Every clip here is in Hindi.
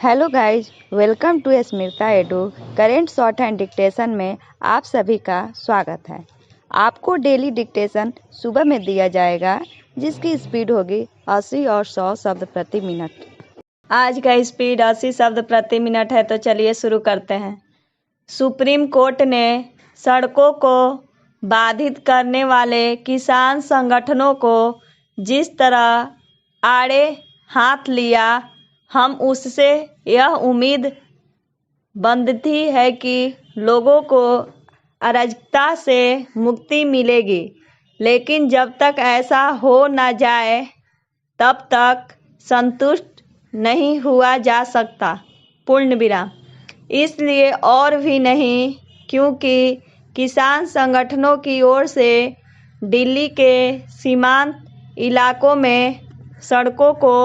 Hello guys, welcome to Smita Edu. Current shorthand dictation में आप सभी का स्वागत है। आपको डेली डिक्टेशन सुबह में दिया जाएगा जिसकी स्पीड होगी 80 और 100 शब्द प्रति मिनट। आज का स्पीड 80 शब्द प्रति मिनट है, तो चलिए शुरू करते हैं। सुप्रीम कोर्ट ने सड़कों को बाधित करने वाले किसान संगठनों को जिस तरह आड़े हाथ लिया, हम उससे यह उम्मीद बंधती है कि लोगों को अराजकता से मुक्ति मिलेगी, लेकिन जब तक ऐसा हो न जाए तब तक संतुष्ट नहीं हुआ जा सकता। पूर्ण विराम। इसलिए और भी नहीं, क्योंकि किसान संगठनों की ओर से दिल्ली के सीमांत इलाकों में सड़कों को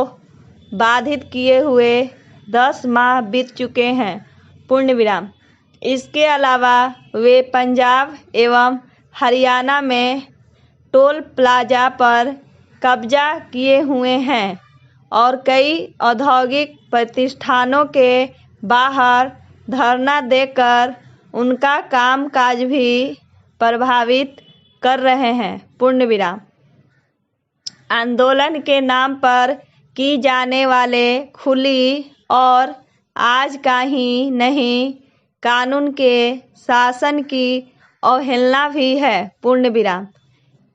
बाधित किए हुए 10 माह बीत चुके हैं। पूर्ण विराम। इसके अलावा वे पंजाब एवं हरियाणा में टोल प्लाजा पर कब्जा किए हुए हैं और कई औद्योगिक प्रतिष्ठानों के बाहर धरना देकर उनका कामकाज भी प्रभावित कर रहे हैं। पूर्ण विराम। आंदोलन के नाम पर की जाने वाले खुली और आज का ही नहीं, कानून के शासन की अवहेलना भी है। पूर्ण विराम।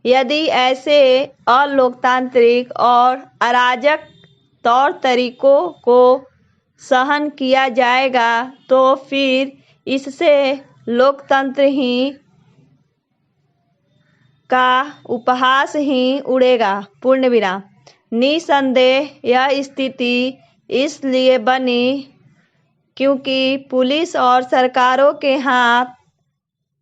यदि ऐसे अलोकतांत्रिक और अराजक तौर तरीकों को सहन किया जाएगा तो फिर इससे लोकतंत्र ही का उपहास ही उड़ेगा। पूर्ण विराम। निसंदेह यह स्थिति इसलिए बनी क्योंकि पुलिस और सरकारों के हाथ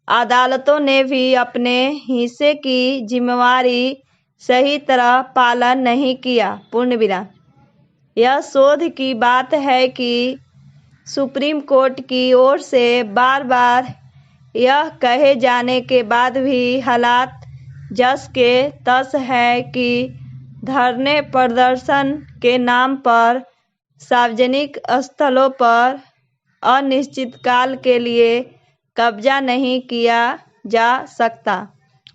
अदालतों ने भी अपने हिस्से की जिम्मेवारी सही तरह पालन नहीं किया। पूर्ण विराम। यह शोध की बात है कि सुप्रीम कोर्ट की ओर से बार बार यह कहे जाने के बाद भी हालात जस के तस है कि धरने प्रदर्शन के नाम पर सार्वजनिक स्थलों पर अनिश्चित काल के लिए कब्जा नहीं किया जा सकता।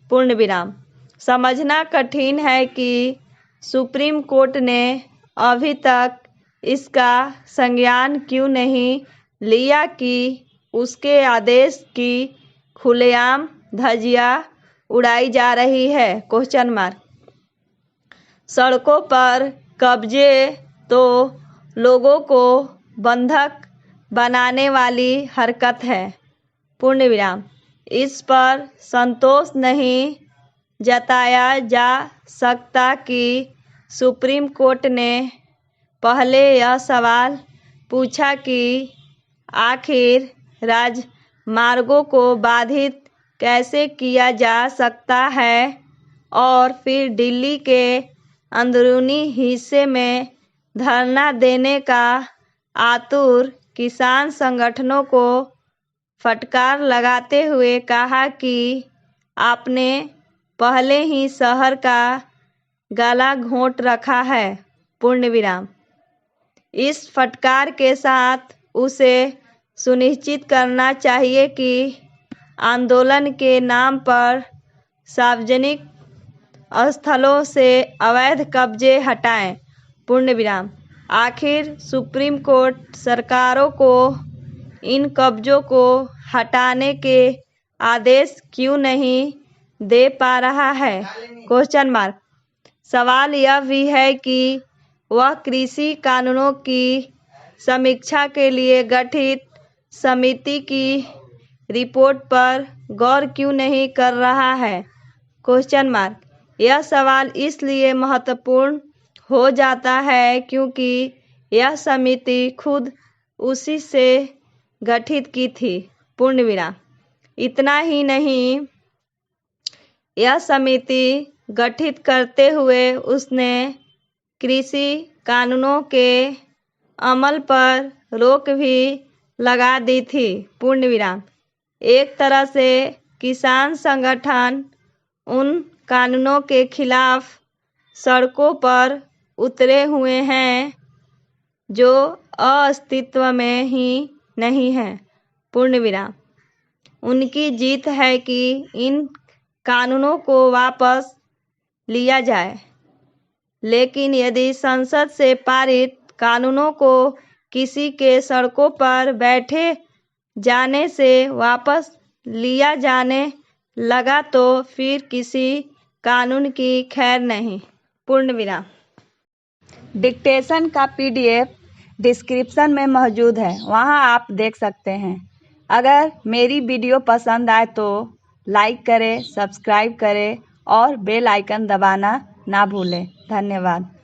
पूर्ण विराम। समझना कठिन है कि सुप्रीम कोर्ट ने अभी तक इसका संज्ञान क्यों नहीं लिया कि उसके आदेश की खुलेआम धज्जियां उड़ाई जा रही है। Question mark. सड़कों पर कब्जे तो लोगों को बंधक बनाने वाली हरकत है। पूर्ण विराम। इस पर संतोष नहीं जताया जा सकता कि सुप्रीम कोर्ट ने पहले यह सवाल पूछा कि आखिर राजमार्गों को बाधित कैसे किया जा सकता है और फिर दिल्ली के अंदरूनी हिस्से में धरना देने का आतुर किसान संगठनों को फटकार लगाते हुए कहा कि आपने पहले ही शहर का गला घोंट रखा है। पूर्ण विराम। इस फटकार के साथ उसे सुनिश्चित करना चाहिए कि आंदोलन के नाम पर सार्वजनिक स्थलों से अवैध कब्जे हटाएं। पूर्ण विराम। आखिर सुप्रीम कोर्ट सरकारों को इन कब्जों को हटाने के आदेश क्यों नहीं दे पा रहा है। Question mark. सवाल यह भी है कि वह कृषि कानूनों की समीक्षा के लिए गठित समिति की रिपोर्ट पर गौर क्यों नहीं कर रहा है। Question mark. यह सवाल इसलिए महत्वपूर्ण हो जाता है क्योंकि यह समिति खुद उसी से गठित की थी। पूर्ण विराम। इतना ही नहीं, यह समिति गठित करते हुए उसने कृषि कानूनों के अमल पर रोक भी लगा दी थी। पूर्ण विराम। एक तरह से किसान संगठन उन कानूनों के खिलाफ सड़कों पर उतरे हुए हैं जो अस्तित्व में ही नहीं है। पूर्ण विराम। उनकी जीत है कि इन कानूनों को वापस लिया जाए। लेकिन यदि संसद से पारित कानूनों को किसी के सड़कों पर बैठे जाने से वापस लिया जाने लगा तो फिर किसी कानून की खैर नहीं। पूर्ण विराम। डिक्टेशन का PDF डिस्क्रिप्शन में मौजूद है, वहां आप देख सकते हैं। अगर मेरी वीडियो पसंद आए तो लाइक करें, सब्सक्राइब करें और बेल आइकन दबाना ना भूलें। धन्यवाद।